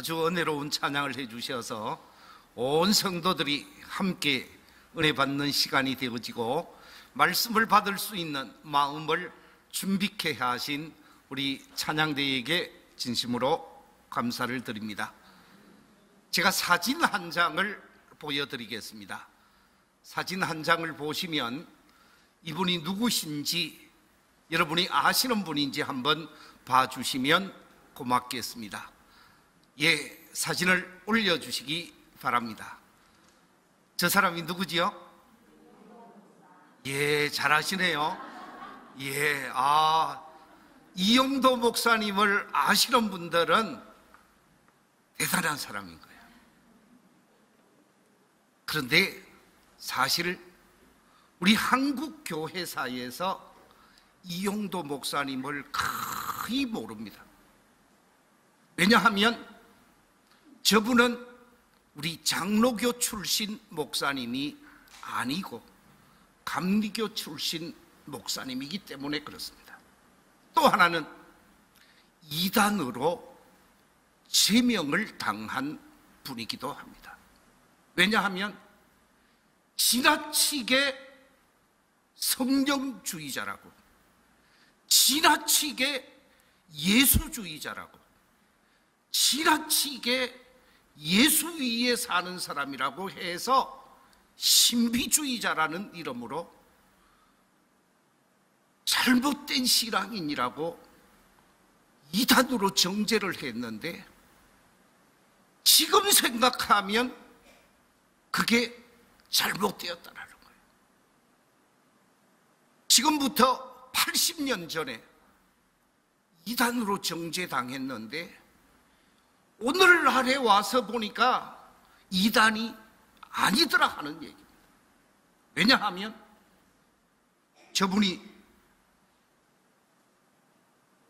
아주 은혜로운 찬양을 해주셔서 온 성도들이 함께 은혜 받는 시간이 되어지고 말씀을 받을 수 있는 마음을 준비케 하신 우리 찬양대에게 진심으로 감사를 드립니다. 제가 사진 한 장을 보여드리겠습니다. 사진 한 장을 보시면 이분이 누구신지 여러분이 아시는 분인지 한번 봐주시면 고맙겠습니다. 예, 사진을 올려주시기 바랍니다. 저 사람이 누구지요? 예, 잘하시네요. 예, 이영도 목사님을 아시는 분들은 대단한 사람인 거예요. 그런데 사실 우리 한국 교회사에서 이영도 목사님을 거의 모릅니다. 왜냐하면 저분은 우리 장로교 출신 목사님이 아니고 감리교 출신 목사님이기 때문에 그렇습니다. 또 하나는 이단으로 제명을 당한 분이기도 합니다. 왜냐하면 지나치게 성령주의자라고, 지나치게 예수주의자라고, 지나치게 예수 위에 사는 사람이라고 해서 신비주의자라는 이름으로 잘못된 신앙인이라고 이단으로 정죄를 했는데, 지금 생각하면 그게 잘못되었다는 거예요. 지금부터 80년 전에 이단으로 정죄당했는데 오늘날에 와서 보니까 이단이 아니더라 하는 얘기입니다. 왜냐하면 저분이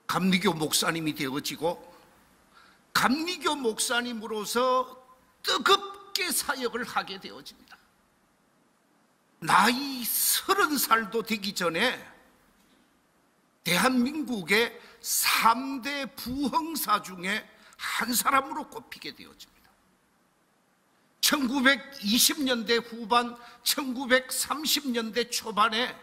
감리교 목사님이 되어지고 감리교 목사님으로서 뜨겁게 사역을 하게 되어집니다. 나이 30살도 되기 전에 대한민국의 3대 부흥사 중에 한 사람으로 꼽히게 되어집니다. 1920년대 후반, 1930년대 초반에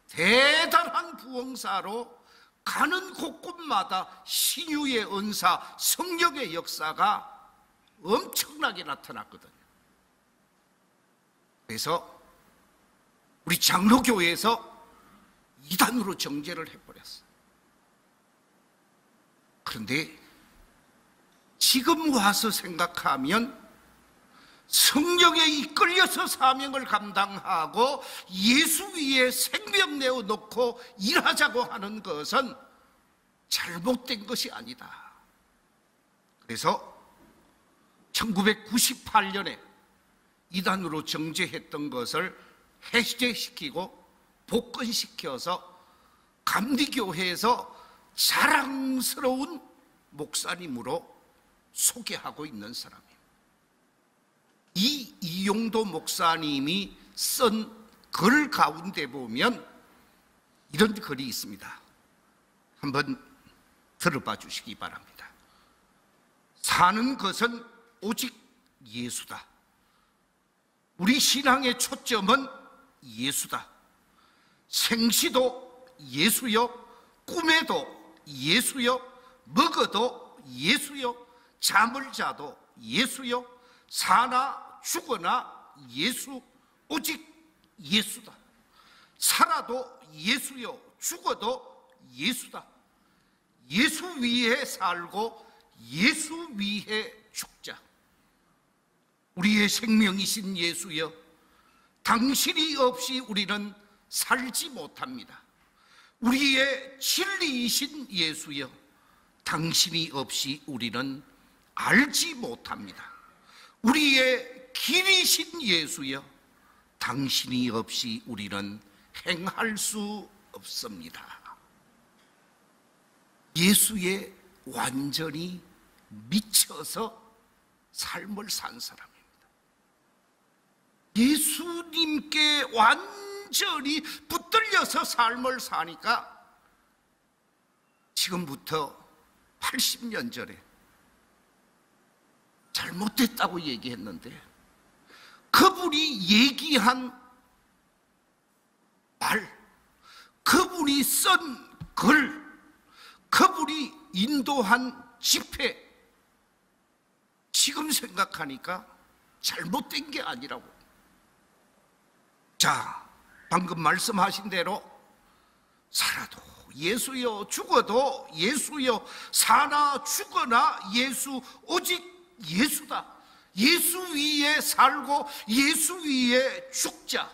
대단한 부흥사로 가는 곳곳마다 신유의 은사, 성령의 역사가 엄청나게 나타났거든요. 그래서 우리 장로교회에서 이단으로 정죄를 해버렸어요. 그런데 지금 와서 생각하면 성령에 이끌려서 사명을 감당하고 예수 위에 생명 내어놓고 일하자고 하는 것은 잘못된 것이 아니다. 그래서 1998년에 이단으로 정죄했던 것을 해제시키고 복권시켜서 감리교회에서 자랑스러운 목사님으로 소개하고 있는 사람이에요. 이 이용도 목사님이 쓴 글 가운데 보면 이런 글이 있습니다. 한번 들어봐 주시기 바랍니다. 사는 것은 오직 예수다. 우리 신앙의 초점은 예수다. 생시도 예수요, 꿈에도 예수요, 먹어도 예수요, 잠을 자도 예수요, 사나 죽어나 예수, 오직 예수다. 살아도 예수요, 죽어도 예수다. 예수 위에 살고 예수 위에 죽자. 우리의 생명이신 예수여, 당신이 없이 우리는 살지 못합니다. 우리의 진리이신 예수여, 당신이 없이 우리는 알지 못합니다. 우리의 길이신 예수여, 당신이 없이 우리는 행할 수 없습니다. 예수에 완전히 미쳐서 삶을 산 사람입니다. 예수님께 완전히 붙들려서 삶을 사니까 지금부터 80년 전에 잘못됐다고 얘기했는데 그분이 얘기한 말, 그분이 쓴 글, 그분이 인도한 집회, 지금 생각하니까 잘못된 게 아니라고. 자, 방금 말씀하신 대로 살아도 예수여, 죽어도 예수여, 사나 죽어나 예수, 오직 예수다. 예수 위에 살고 예수 위에 죽자.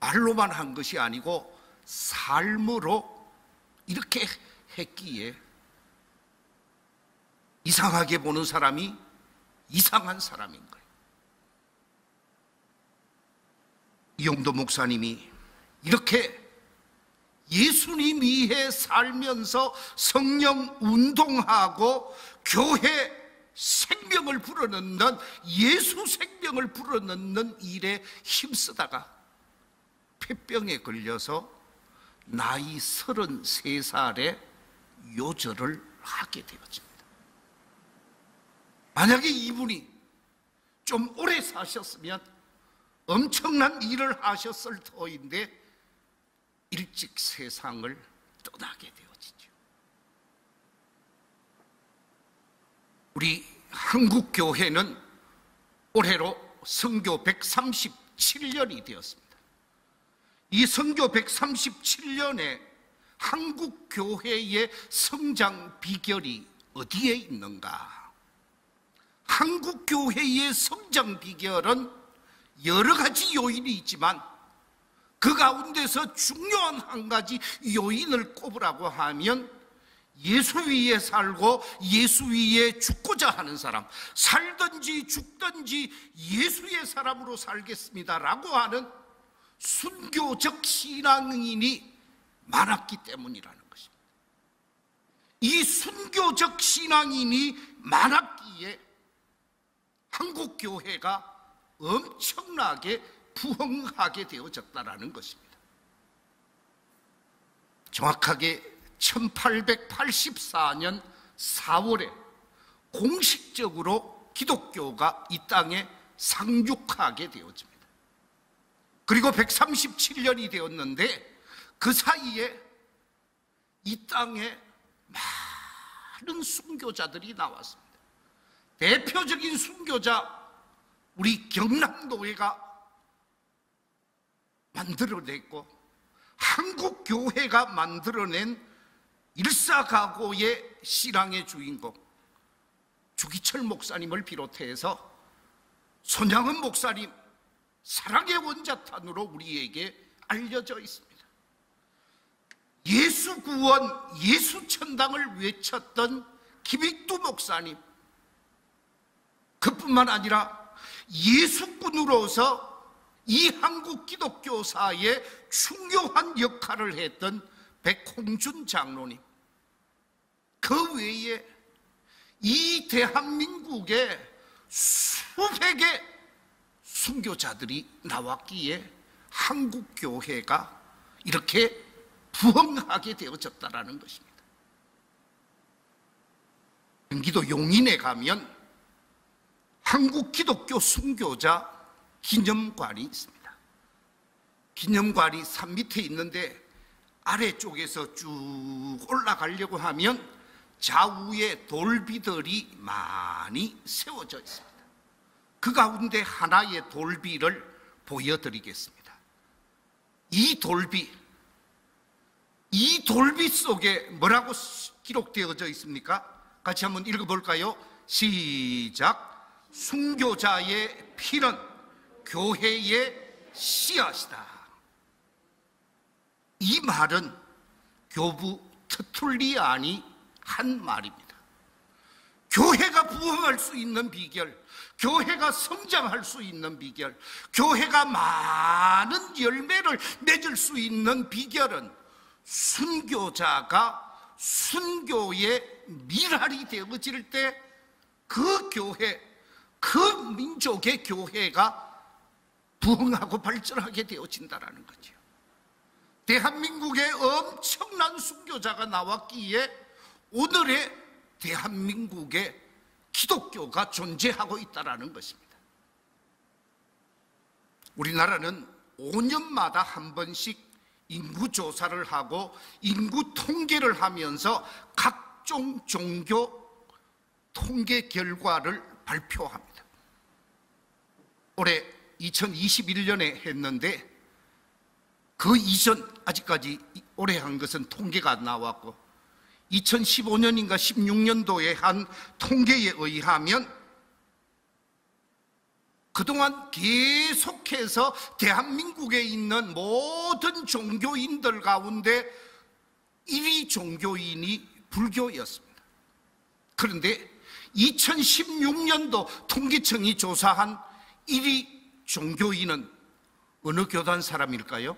말로만 한 것이 아니고 삶으로 이렇게 했기에 이상하게 보는 사람이 이상한 사람인 거예요. 이용도 목사님이 이렇게 예수님 위해 살면서 성령 운동하고 교회 생명을 불어넣는, 예수 생명을 불어넣는 일에 힘쓰다가 폐병에 걸려서 나이 33살에 요절을 하게 되었습니다. 만약에 이분이 좀 오래 사셨으면 엄청난 일을 하셨을 터인데 일찍 세상을 떠나게 되어지죠. 우리 한국교회는 올해로 선교 137년이 되었습니다. 이 선교 137년에 한국교회의 성장 비결이 어디에 있는가? 한국교회의 성장 비결은 여러 가지 요인이 있지만 그 가운데서 중요한 한 가지 요인을 꼽으라고 하면 예수 위에 살고 예수 위에 죽고자 하는 사람, 살든지 죽든지 예수의 사람으로 살겠습니다라고 하는 순교적 신앙인이 많았기 때문이라는 것입니다. 이 순교적 신앙인이 많았기에 한국교회가 엄청나게 부흥하게 되어졌다는 것입니다. 정확하게 1884년 4월에 공식적으로 기독교가 이 땅에 상륙하게 되어집니다. 그리고 137년이 되었는데 그 사이에 이 땅에 많은 순교자들이 나왔습니다. 대표적인 순교자, 우리 경남교회가 만들어냈고 한국교회가 만들어낸 일사가고의 신앙의 주인공 주기철 목사님을 비롯해서 손양은 목사님, 사랑의 원자탄으로 우리에게 알려져 있습니다. 예수 구원, 예수 천당을 외쳤던 김익두 목사님, 그뿐만 아니라 예수꾼으로서 이 한국 기독교사에 중요한 역할을 했던 백홍준 장로님, 그 외에 이 대한민국에 수백의 순교자들이 나왔기에 한국교회가 이렇게 부흥하게 되어졌다는 것입니다. 경기도 용인에 가면 한국 기독교 순교자 기념관이 있습니다. 기념관이 산 밑에 있는데 아래쪽에서 쭉 올라가려고 하면 좌우에 돌비들이 많이 세워져 있습니다. 그 가운데 하나의 돌비를 보여드리겠습니다. 이 돌비 속에 뭐라고 기록되어져 있습니까? 같이 한번 읽어볼까요? 시작. 순교자의 피는 교회의 씨앗이다. 이 말은 교부 터툴리안이 한 말입니다. 교회가 부흥할 수 있는 비결, 교회가 성장할 수 있는 비결, 교회가 많은 열매를 맺을 수 있는 비결은 순교자가 순교의 미랄이 되어질 때 그 교회, 그 민족의 교회가 부흥하고 발전하게 되어진다는 거죠. 대한민국에 엄청난 순교자가 나왔기에 오늘의 대한민국의 기독교가 존재하고 있다는 것입니다. 우리나라는 5년마다 한 번씩 인구조사를 하고 인구 통계를 하면서 각종 종교 통계 결과를 발표합니다. 올해 2021년에 했는데 그 이전 아직까지 올해 한 것은 통계가 안 나왔고 2015년인가 16년도에 한 통계에 의하면 그동안 계속해서 대한민국에 있는 모든 종교인들 가운데 1위 종교인이 불교였습니다. 그런데 2016년도 통계청이 조사한 1위 종교인은 어느 교단 사람일까요?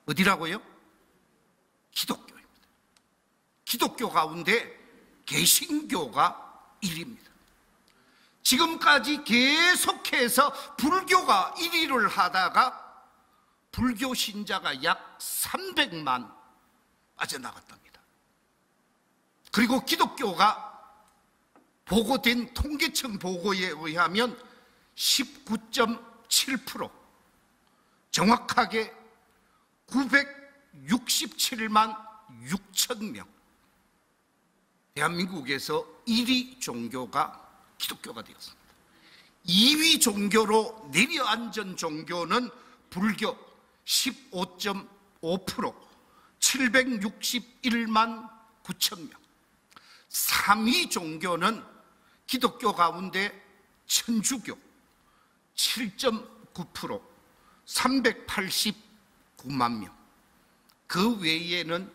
어디라고요? 기독교입니다. 기독교 가운데 개신교가 1위입니다. 지금까지 계속해서 불교가 1위를 하다가 불교 신자가 약 300만 빠져나갔답니다. 그리고 기독교가 보고된 통계청 보고에 의하면 19.7%, 정확하게 967만 6천 명, 대한민국에서 1위 종교가 기독교가 되었습니다. 2위 종교로 내려앉은 종교는 불교 15.5%, 761만 9천 명. 3위 종교는 기독교 가운데 천주교 7.9%, 389만 명. 그 외에는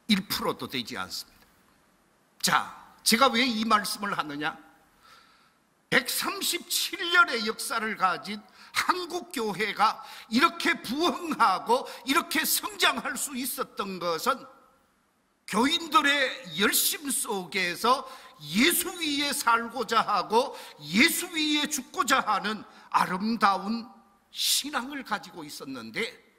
1%도 되지 않습니다. 자, 제가 왜 이 말씀을 하느냐? 137년의 역사를 가진 한국교회가 이렇게 부흥하고 이렇게 성장할 수 있었던 것은 교인들의 열심 속에서 예수 위에 살고자 하고 예수 위에 죽고자 하는 아름다운 신앙을 가지고 있었는데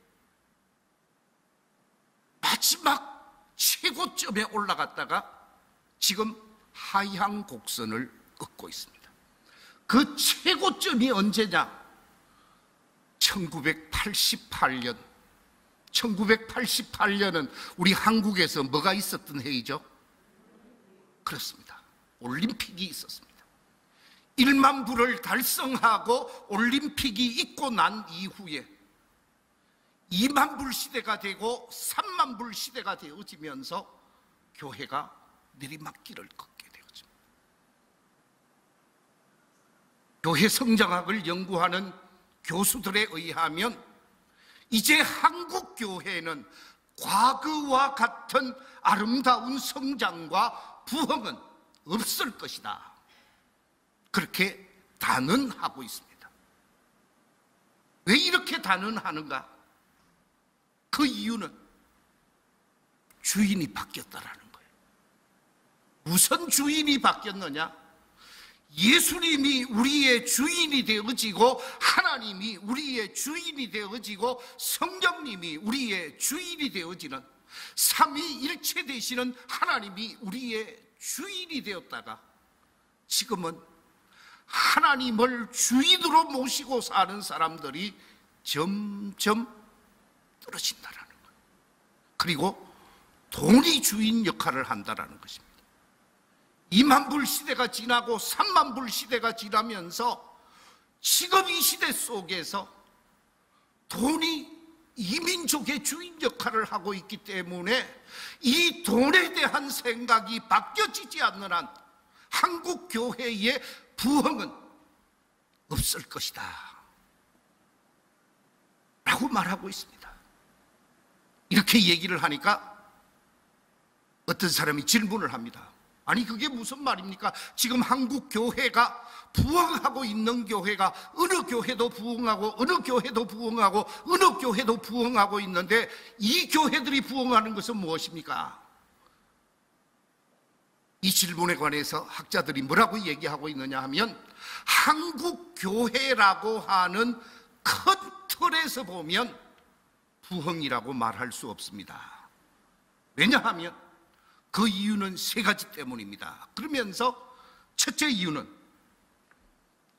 마지막 최고점에 올라갔다가 지금 하향 곡선을 긋고 있습니다. 그 최고점이 언제냐? 1988년. 1988년은 우리 한국에서 뭐가 있었던 해이죠? 그렇습니다. 올림픽이 있었습니다. 1만 불을 달성하고 올림픽이 있고 난 이후에 2만 불 시대가 되고 3만 불 시대가 되어지면서 교회가 내리막길을 걷게 되었습니다. 교회 성장학을 연구하는 교수들에 의하면 이제 한국 교회는 과거와 같은 아름다운 성장과 부흥은 없을 것이다. 그렇게 단언하고 있습니다. 왜 이렇게 단언하는가? 그 이유는 주인이 바뀌었다라는 거예요. 무슨 주인이 바뀌었느냐? 예수님이 우리의 주인이 되어지고 하나님이 우리의 주인이 되어지고 성령님이 우리의 주인이 되어지는 삼위일체 되시는 하나님이 우리의 주인이 되었다가 지금은 하나님을 주인으로 모시고 사는 사람들이 점점 떨어진다라는 거예요. 그리고 돈이 주인 역할을 한다라는 것입니다. 2만 불 시대가 지나고 3만 불 시대가 지나면서 지금 이 시대 속에서 돈이 이민족의 주인 역할을 하고 있기 때문에 이 돈에 대한 생각이 바뀌어지지 않는 한 한국 교회의 부흥은 없을 것이다 라고 말하고 있습니다. 이렇게 얘기를 하니까 어떤 사람이 질문을 합니다. 아니 그게 무슨 말입니까? 지금 한국 교회가 부흥하고 있는 교회가 어느 교회도 부흥하고 어느 교회도 부흥하고 어느 교회도 부흥하고 있는데 이 교회들이 부흥하는 것은 무엇입니까? 이 질문에 관해서 학자들이 뭐라고 얘기하고 있느냐 하면 한국 교회라고 하는 큰 틀에서 보면 부흥이라고 말할 수 없습니다. 왜냐하면 그 이유는 세 가지 때문입니다. 그러면서 첫째 이유는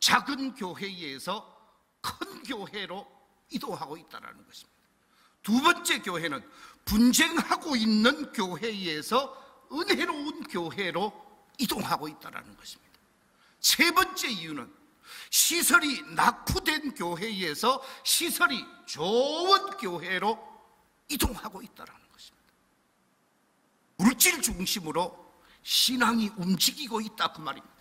작은 교회에서 큰 교회로 이동하고 있다는 것입니다. 두 번째 교회는 분쟁하고 있는 교회에서 은혜로운 교회로 이동하고 있다는 것입니다. 세 번째 이유는 시설이 낙후된 교회에서 시설이 좋은 교회로 이동하고 있다는 것입니다. 물질 중심으로 신앙이 움직이고 있다 그 말입니다.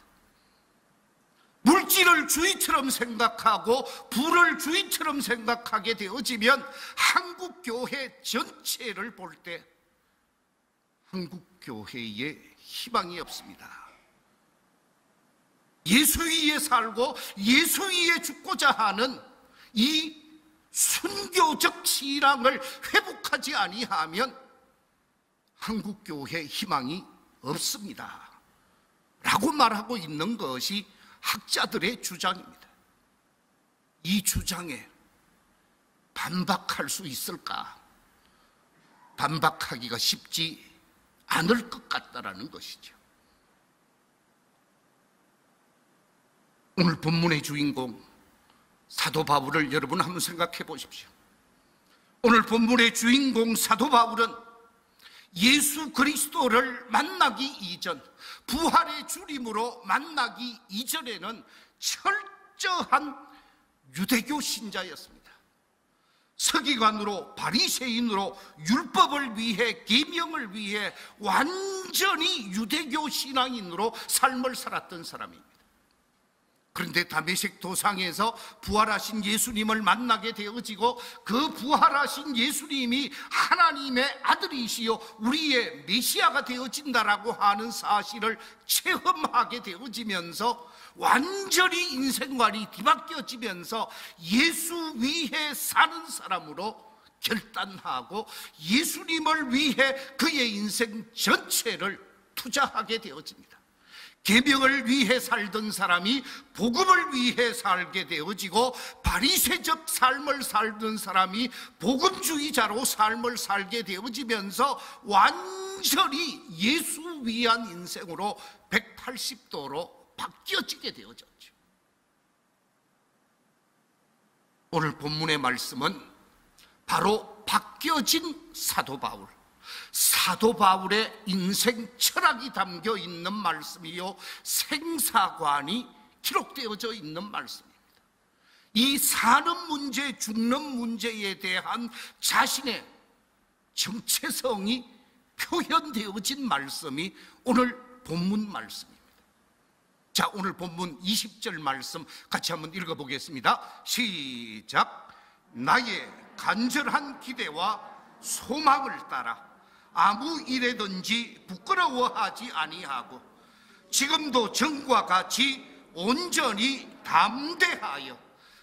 물질을 주의처럼 생각하고 부를 주의처럼 생각하게 되어지면 한국 교회 전체를 볼 때 한국 교회에 희망이 없습니다. 예수 위에 살고 예수 위에 죽고자 하는 이 순교적 신앙을 회복하지 아니하면 한국 교회 희망이 없습니다 라고 말하고 있는 것이 학자들의 주장입니다. 이 주장에 반박할 수 있을까? 반박하기가 쉽지 않을 것 같다라는 것이죠. 오늘 본문의 주인공 사도 바울을 여러분 한번 생각해 보십시오. 오늘 본문의 주인공 사도 바울은 예수 그리스도를 만나기 이전, 부활의 주님으로 만나기 이전에는 철저한 유대교 신자였습니다. 서기관으로, 바리새인으로 율법을 위해, 계명을 위해 완전히 유대교 신앙인으로 삶을 살았던 사람입니다. 그런데 다메섹 도상에서 부활하신 예수님을 만나게 되어지고 그 부활하신 예수님이 하나님의 아들이시요 우리의 메시아가 되어진다라고 하는 사실을 체험하게 되어지면서 완전히 인생관이 뒤바뀌어지면서 예수 위해 사는 사람으로 결단하고 예수님을 위해 그의 인생 전체를 투자하게 되어집니다. 계명을 위해 살던 사람이 복음을 위해 살게 되어지고 바리새적 삶을 살던 사람이 복음주의자로 삶을 살게 되어지면서 완전히 예수 위한 인생으로 180도로 바뀌어지게 되어졌죠. 오늘 본문의 말씀은 바로 바뀌어진 사도 바울, 사도 바울의 인생 철학이 담겨 있는 말씀이요 생사관이 기록되어져 있는 말씀입니다. 이 사는 문제, 죽는 문제에 대한 자신의 정체성이 표현되어진 말씀이 오늘 본문 말씀입니다. 자, 오늘 본문 20절 말씀 같이 한번 읽어보겠습니다. 시작. 나의 간절한 기대와 소망을 따라 아무 일에든지 부끄러워하지 아니하고 지금도 전과 같이 온전히 담대하여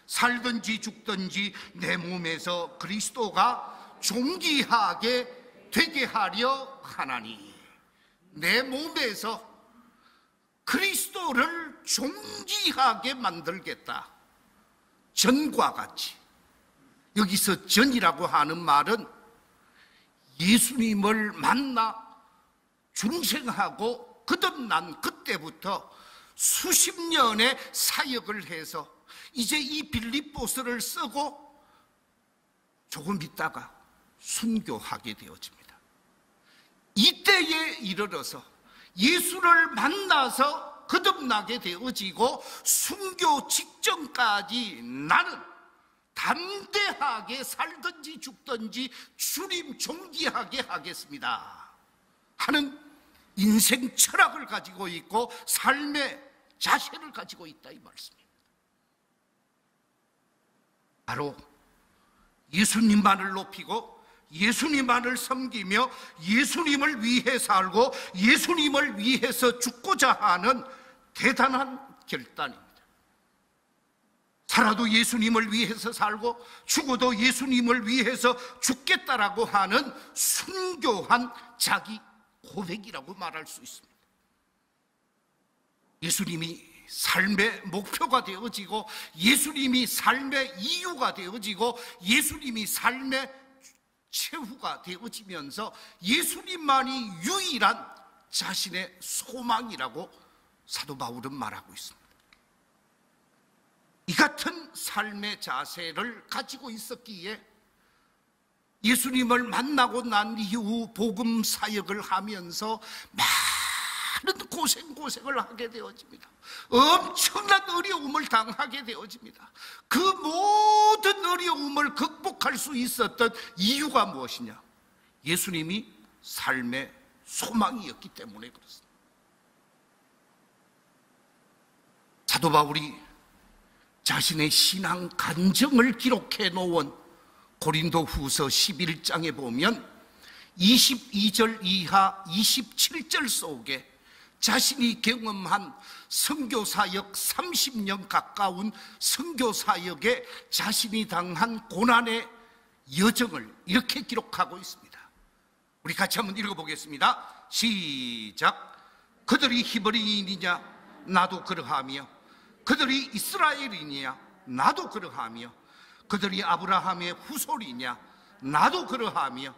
살든지 죽든지 내 몸에서 그리스도가 존귀하게 되게 하려 하나니. 내 몸에서 그리스도를 존귀하게 만들겠다. 전과 같이. 여기서 전이라고 하는 말은 예수님을 만나 중생하고 거듭난 그때부터 수십 년의 사역을 해서 이제 이 빌립보서를 쓰고 조금 있다가 순교하게 되어집니다. 이때에 이르러서 예수를 만나서 거듭나게 되어지고 순교 직전까지 나는 담대하게 살든지 죽든지 주님 존귀하게 하겠습니다 하는 인생 철학을 가지고 있고 삶의 자세를 가지고 있다 이 말씀입니다. 바로 예수님만을 높이고 예수님만을 섬기며 예수님을 위해 살고 예수님을 위해서 죽고자 하는 대단한 결단입니다. 살아도 예수님을 위해서 살고 죽어도 예수님을 위해서 죽겠다라고 하는 순교한 자기 고백이라고 말할 수 있습니다. 예수님이 삶의 목표가 되어지고 예수님이 삶의 이유가 되어지고 예수님이 삶의 최후가 되어지면서 예수님만이 유일한 자신의 소망이라고 사도 바울은 말하고 있습니다. 이 같은 삶의 자세를 가지고 있었기에 예수님을 만나고 난 이후 복음 사역을 하면서 많은 고생을 하게 되어집니다. 엄청난 어려움을 당하게 되어집니다. 그 모든 어려움을 극복할 수 있었던 이유가 무엇이냐? 예수님이 삶의 소망이었기 때문에 그렇습니다. 사도 바울이 자신의 신앙 간증을 기록해 놓은 고린도 후서 11장에 보면 22절 이하 27절 속에 자신이 경험한 선교사역 30년 가까운 선교사역에 자신이 당한 고난의 여정을 이렇게 기록하고 있습니다. 우리 같이 한번 읽어보겠습니다. 시작. 그들이 히브리인이냐? 나도 그러하며 그들이 이스라엘이냐? 나도 그러하며 그들이 아브라함의 후손이냐? 나도 그러하며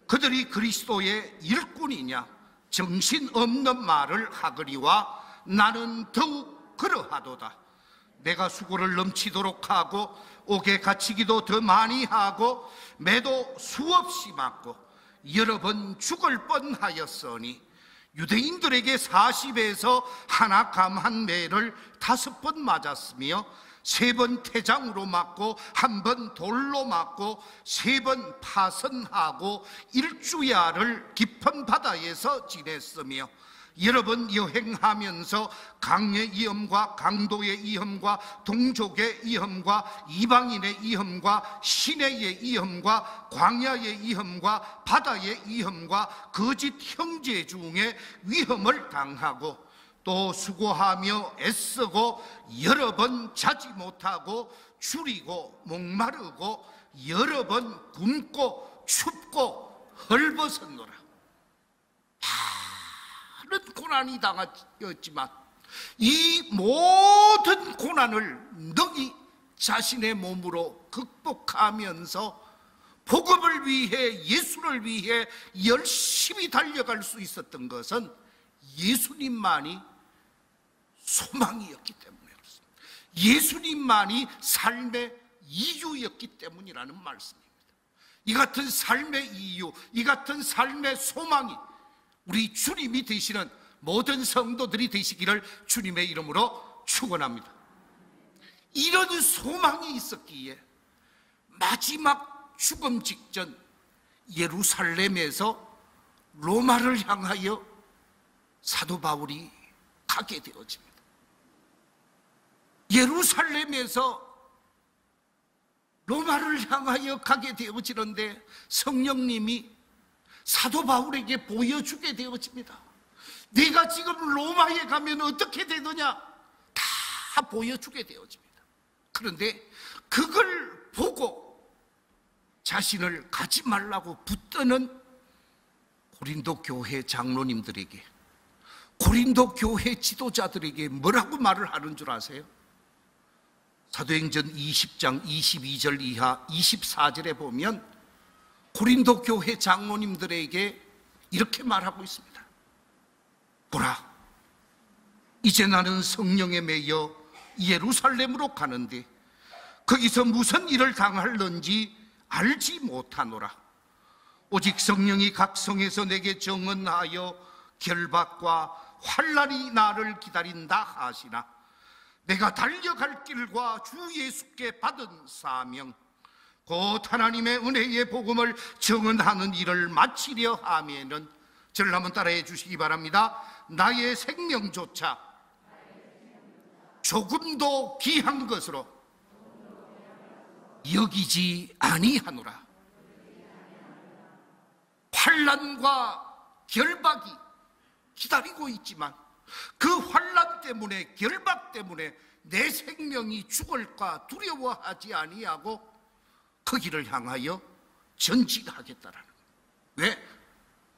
그들이 그리스도의 일꾼이냐? 정신없는 말을 하거니와 나는 더욱 그러하도다. 내가 수고를 넘치도록 하고 옥에 갇히기도 더 많이 하고 매도 수없이 맞고 여러 번 죽을 뻔하였으니 유대인들에게 40에서 하나 감한 매를 5번 맞았으며 3번 태장으로 맞고 1번 돌로 맞고 3번 파선하고 1주야를 깊은 바다에서 지냈으며 여러 번 여행하면서 강의 위험과 강도의 위험과 동족의 위험과 이방인의 위험과 시내의 위험과 광야의 위험과 바다의 위험과 거짓 형제 중에 위험을 당하고 또 수고하며 애쓰고 여러 번 자지 못하고 줄이고 목마르고 여러 번 굶고 춥고 헐벗었노라. 많은 고난이 당하였지만 이 모든 고난을 능히 자신의 몸으로 극복하면서 복음을 위해 예수를 위해 열심히 달려갈 수 있었던 것은 예수님만이 소망이었기 때문에 그렇습니다. 예수님만이 삶의 이유였기 때문이라는 말씀입니다. 이 같은 삶의 이유, 이 같은 삶의 소망이 우리 주님이 되시는 모든 성도들이 되시기를 주님의 이름으로 축원합니다. 이런 소망이 있었기에 마지막 죽음 직전 예루살렘에서 로마를 향하여 사도 바울이 가게 되어집니다. 예루살렘에서 로마를 향하여 가게 되어지는데 성령님이 사도 바울에게 보여주게 되어집니다. 네가 지금 로마에 가면 어떻게 되느냐 다 보여주게 되어집니다. 그런데 그걸 보고 자신을 가지 말라고 붙드는 고린도 교회 장로님들에게, 고린도 교회 지도자들에게 뭐라고 말을 하는 줄 아세요? 사도행전 20장 22절 이하 24절에 보면 고린도 교회 장로님들에게 이렇게 말하고 있습니다. 보라, 이제 나는 성령에 매여 예루살렘으로 가는데 거기서 무슨 일을 당할는지 알지 못하노라. 오직 성령이 각 성에서 내게 정언하여 결박과 환난이 나를 기다린다 하시나 내가 달려갈 길과 주 예수께 받은 사명 곧 하나님의 은혜의 복음을 증언하는 일을 마치려 하면은, 저를 한번 따라해 주시기 바랍니다. 나의 생명조차 조금도 귀한 것으로 여기지 아니하노라. 환난과 결박이 기다리고 있지만 그 환난 때문에, 결박 때문에 내 생명이 죽을까 두려워하지 아니하고 그 길을 향하여 전진하겠다라는 거예요. 왜?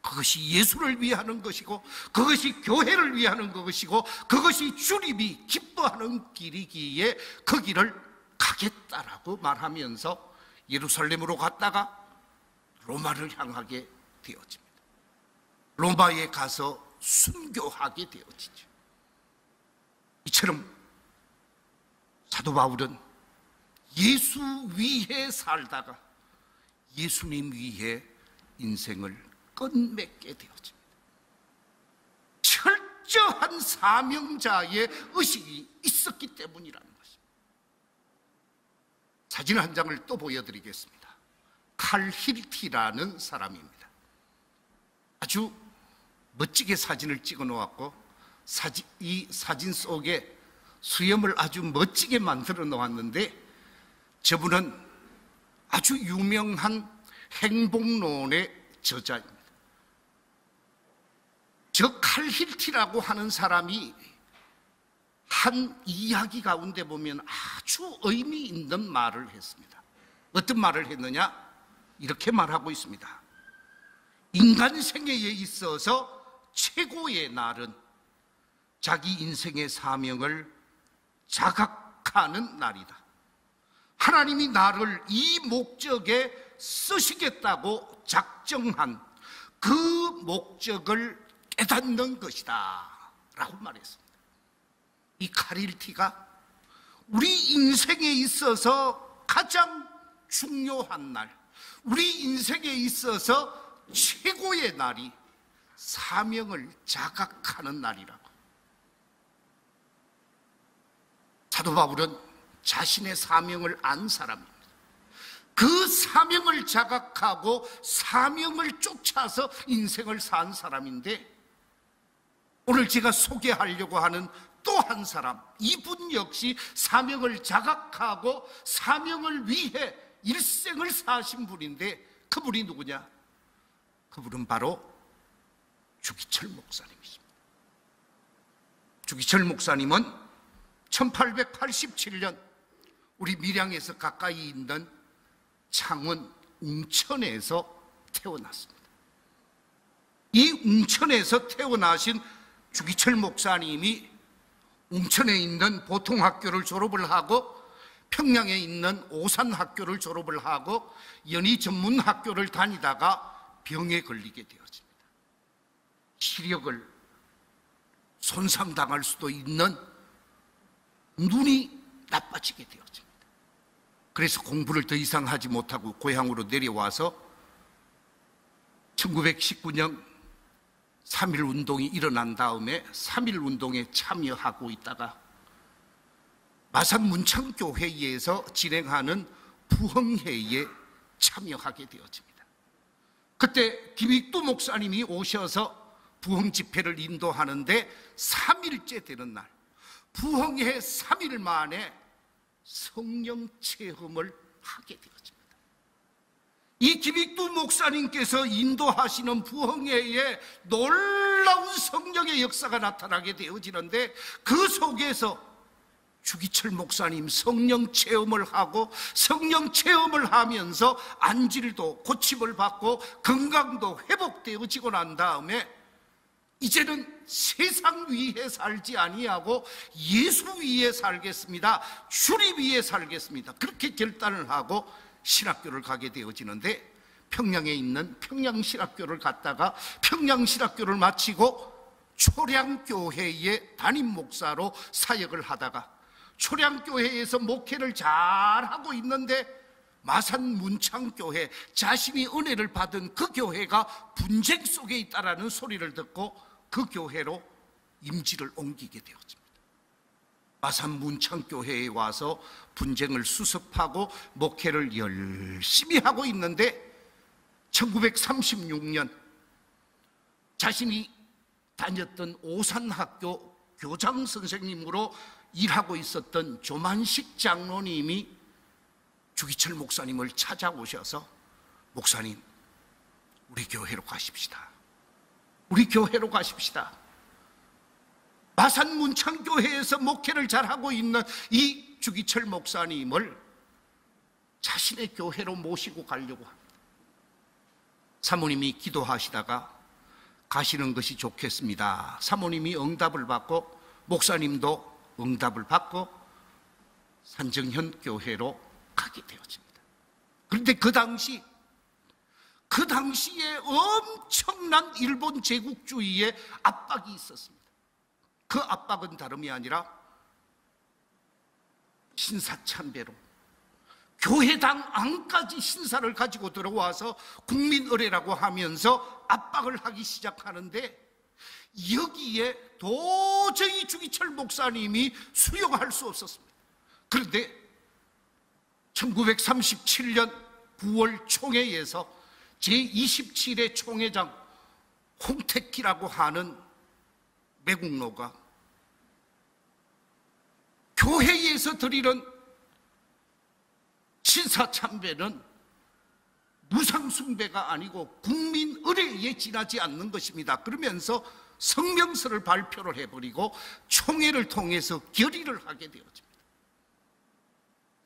그것이 예수를 위하는 것이고 그것이 교회를 위하는 것이고 그것이 주님이 기뻐하는 길이기에 그 길을 가겠다라고 말하면서 예루살렘으로 갔다가 로마를 향하게 되어집니다. 로마에 가서 순교하게 되어지죠. 이처럼 사도 바울은 예수 위에 살다가 예수님 위에 인생을 끝맺게 되어집니다. 철저한 사명자의 의식이 있었기 때문이라는 것입니다. 사진 한 장을 또 보여드리겠습니다. 칼 힐티라는 사람입니다. 아주 멋지게 사진을 찍어 놓았고 이 사진 속에 수염을 아주 멋지게 만들어 놓았는데, 저분은 아주 유명한 행복론의 저자입니다. 저 칼 힐티라고 하는 사람이 한 이야기 가운데 보면 아주 의미 있는 말을 했습니다. 어떤 말을 했느냐? 이렇게 말하고 있습니다. 인간 생애에 있어서 최고의 날은 자기 인생의 사명을 자각하는 날이다. 하나님이 나를 이 목적에 쓰시겠다고 작정한 그 목적을 깨닫는 것이다 라고 말했습니다. 이 카릴티가 우리 인생에 있어서 가장 중요한 날, 우리 인생에 있어서 최고의 날이 사명을 자각하는 날이라고. 사도 바울은 자신의 사명을 안 사람입니다. 그 사명을 자각하고 사명을 쫓아서 인생을 산 사람인데, 오늘 제가 소개하려고 하는 또 한 사람, 이분 역시 사명을 자각하고 사명을 위해 일생을 사신 분인데, 그분이 누구냐? 그분은 바로 주기철 목사님이십니다. 주기철 목사님은 1887년 우리 밀양에서 가까이 있는 창원 웅천에서 태어났습니다. 이 웅천에서 태어나신 주기철 목사님이 웅천에 있는 보통학교를 졸업을 하고 평양에 있는 오산학교를 졸업을 하고 연희전문학교를 다니다가 병에 걸리게 되어집니다. 시력을 손상당할 수도 있는 눈이 나빠지게 되어집니다. 그래서 공부를 더 이상 하지 못하고 고향으로 내려와서 1919년 3.1 운동이 일어난 다음에 3.1 운동에 참여하고 있다가 마산 문창교회에서 진행하는 부흥회에 참여하게 되어집니다. 그때 김익두 목사님이 오셔서 부흥 집회를 인도하는데 3일째 되는 날, 부흥회 3일 만에 성령 체험을 하게 되어집니다. 이 김익두 목사님께서 인도하시는 부흥회에 놀라운 성령의 역사가 나타나게 되어지는데, 그 속에서 주기철 목사님 성령 체험을 하고 성령 체험을 하면서 안질도 고침을 받고 건강도 회복되어지고 난 다음에 이제는 세상 위에 살지 아니하고 예수 위에 살겠습니다, 주님 위에 살겠습니다, 그렇게 결단을 하고 신학교를 가게 되어지는데, 평양에 있는 평양신학교를 갔다가 평양신학교를 마치고 초량교회의 담임 목사로 사역을 하다가 초량교회에서 목회를 잘하고 있는데 마산 문창교회, 자신이 은혜를 받은 그 교회가 분쟁 속에 있다라는 소리를 듣고 그 교회로 임지를 옮기게 되었습니다. 마산 문창교회에 와서 분쟁을 수습하고 목회를 열심히 하고 있는데 1936년 자신이 다녔던 오산학교 교장 선생님으로 일하고 있었던 조만식 장로님이 주기철 목사님을 찾아오셔서, 목사님, 우리 교회로 가십시다. 우리 교회로 가십시다. 마산 문창교회에서 목회를 잘하고 있는 이 주기철 목사님을 자신의 교회로 모시고 가려고 합니다. 사모님이 기도하시다가 가시는 것이 좋겠습니다. 사모님이 응답을 받고 목사님도 응답을 받고 산정현 교회로 가게 되어집니다. 그런데 그 당시에 엄청난 일본 제국주의의 압박이 있었습니다. 그 압박은 다름이 아니라 신사참배로 교회당 안까지 신사를 가지고 들어와서 국민의례라고 하면서 압박을 하기 시작하는데, 여기에 도저히 주기철 목사님이 수용할 수 없었습니다. 그런데 1937년 9월 총회에서 제27회 총회장 홍택기라고 하는 매국노가 교회에서 드리는 신사참배는 무상숭배가 아니고 국민의례에 지나지 않는 것입니다. 그러면서 성명서를 발표를 해버리고 총회를 통해서 결의를 하게 되었습니다.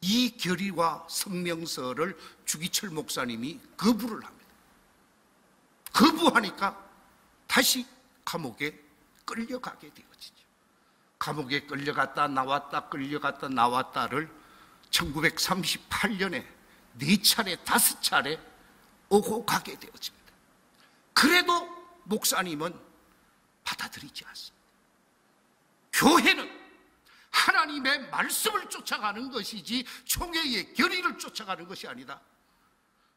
이 결의와 성명서를 주기철 목사님이 거부를 합니다. 거부하니까 다시 감옥에 끌려가게 되어지죠. 감옥에 끌려갔다 나왔다 끌려갔다 나왔다를 1938년에 4차례 5차례 오고 가게 되어집니다. 그래도 목사님은 받아들이지 않습니다. 교회는 하나님의 말씀을 쫓아가는 것이지 총회의 결의를 쫓아가는 것이 아니다.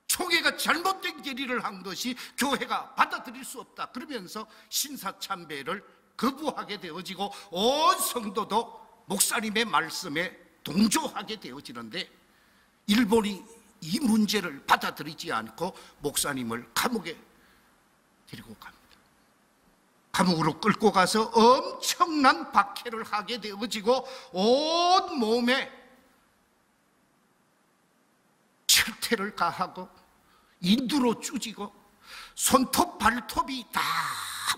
총회가 잘못된 결의를 한 것이 교회가 받아들일 수 없다. 그러면서 신사참배를 거부하게 되어지고 온 성도도 목사님의 말씀에 동조하게 되어지는데, 일본이 이 문제를 받아들이지 않고 목사님을 감옥에 데리고 갑니다. 감옥으로 끌고 가서 엄청난 박해를 하게 되어지고 온 몸에 철퇴를 가하고 인두로 쭈지고 손톱 발톱이 다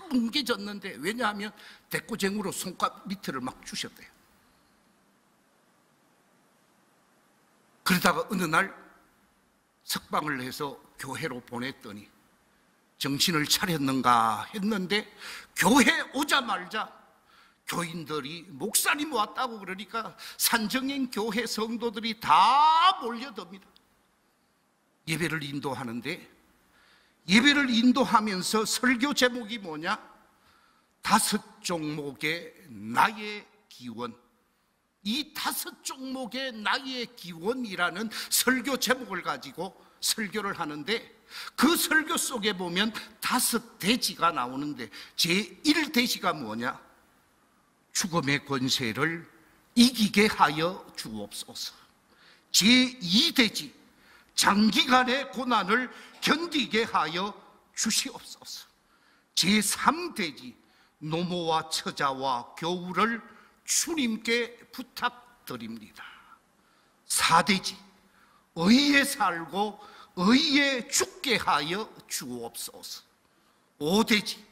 뭉개졌는데, 왜냐하면 대구쟁으로 손가락 밑을 막 주셨대요. 그러다가 어느 날 석방을 해서 교회로 보냈더니 정신을 차렸는가 했는데, 교회 오자마자 교인들이 목사님 왔다고 그러니까 산정행 교회 성도들이 다 몰려듭니다. 예배를 인도하는데, 예배를 인도하면서 설교 제목이 뭐냐? 5 종목의 나의 기원. 이 5 종목의 나의 기원이라는 설교 제목을 가지고 설교를 하는데, 그 설교 속에 보면 5 대지가 나오는데, 제1대지가 뭐냐? 죽음의 권세를 이기게 하여 주옵소서. 제2대지, 장기간의 고난을 견디게 하여 주시옵소서. 제3대지, 노모와 처자와 교우를 주님께 부탁드립니다. 4대지, 의에 살고 의에 죽게 하여 주옵소서. 5대지,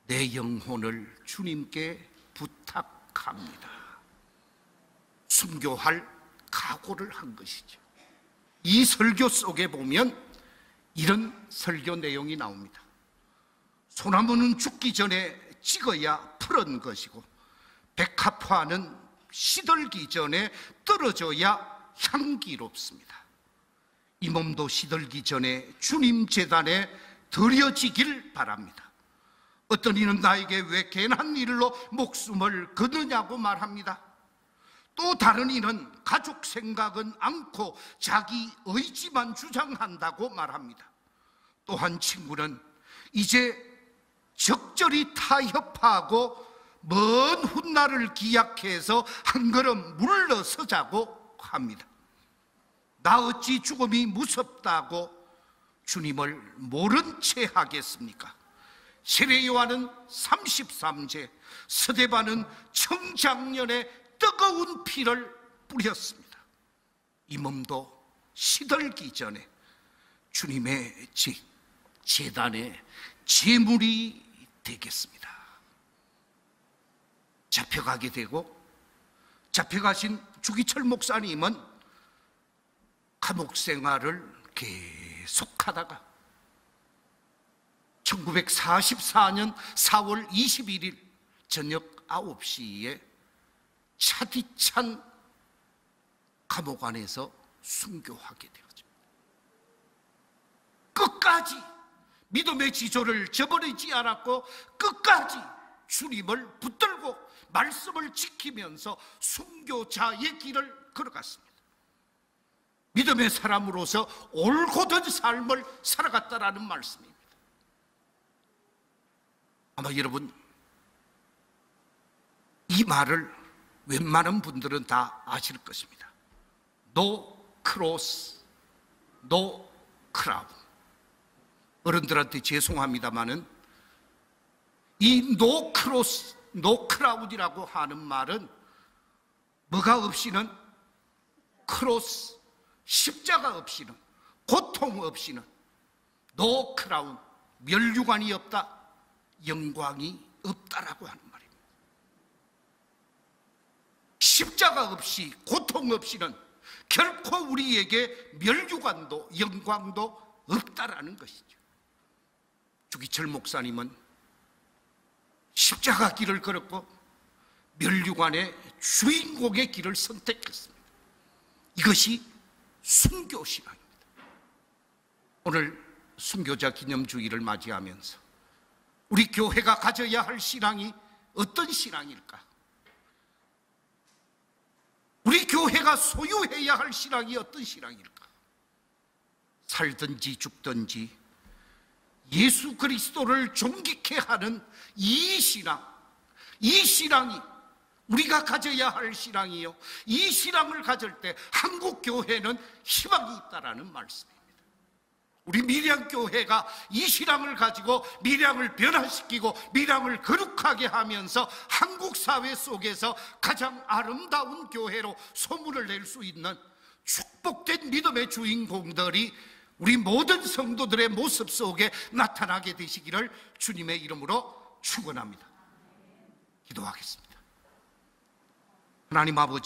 내 영혼을 주님께 부탁합니다. 순교할 각오를 한 것이죠. 이 설교 속에 보면 이런 설교 내용이 나옵니다. 소나무는 죽기 전에 찍어야 푸른 것이고, 백합화는 시들기 전에 떨어져야 향기롭습니다. 이 몸도 시들기 전에 주님 제단에 드려지길 바랍니다. 어떤 이는 나에게 왜 괜한 일로 목숨을 거느냐고 말합니다. 또 다른 이는 가족 생각은 않고 자기 의지만 주장한다고 말합니다. 또 한 친구는 이제 적절히 타협하고 먼 훗날을 기약해서 한 걸음 물러서자고 합니다. 나 어찌 죽음이 무섭다고 주님을 모른 채 하겠습니까? 세례 요한은 33제, 스데반은 청장년에 뜨거운 피를 뿌렸습니다. 이 몸도 시들기 전에 주님의 제단에 제물이 되겠습니다. 잡혀가게 되고, 잡혀가신 주기철 목사님은 감옥 생활을 계속하다가 1944년 4월 21일 저녁 9시에 차디찬 감옥 안에서 순교하게 되었습니다. 끝까지 믿음의 지조를 저버리지 않았고, 끝까지 주님을 붙들고 말씀을 지키면서 순교자의 길을 걸어갔습니다. 믿음의 사람으로서 옳고든 삶을 살아갔다라는 말씀입니다. 아마 여러분 이 말을 웬만한 분들은 다 아실 것입니다. No cross, no crown. 어른들한테 죄송합니다마는 이 no cross, no crown이라고 하는 말은 뭐가 없이는 크로스, 십자가 없이는, 고통 없이는, no crown, 면류관이 없다, 영광이 없다라고 하는 말입니다. 십자가 없이, 고통 없이는 결코 우리에게 면류관도 영광도 없다라는 것이죠. 주기철 목사님은 십자가 길을 걸었고 면류관의 주인공의 길을 선택했습니다. 이것이 순교 신앙입니다. 오늘 순교자 기념주일을 맞이하면서 우리 교회가 가져야 할 신앙이 어떤 신앙일까? 우리 교회가 소유해야 할 신앙이 어떤 신앙일까? 살든지 죽든지 예수 그리스도를 존귀케 하는 이 신앙이 우리가 가져야 할 신앙이요, 이 신앙을 가질 때 한국 교회는 희망이 있다라는 말씀입니다. 우리 밀양교회가 이 신앙을 가지고 밀양을 변화시키고 밀양을 거룩하게 하면서 한국 사회 속에서 가장 아름다운 교회로 소문을 낼 수 있는 축복된 믿음의 주인공들이 우리 모든 성도들의 모습 속에 나타나게 되시기를 주님의 이름으로 축원합니다. 기도하겠습니다. 하나님 아버지,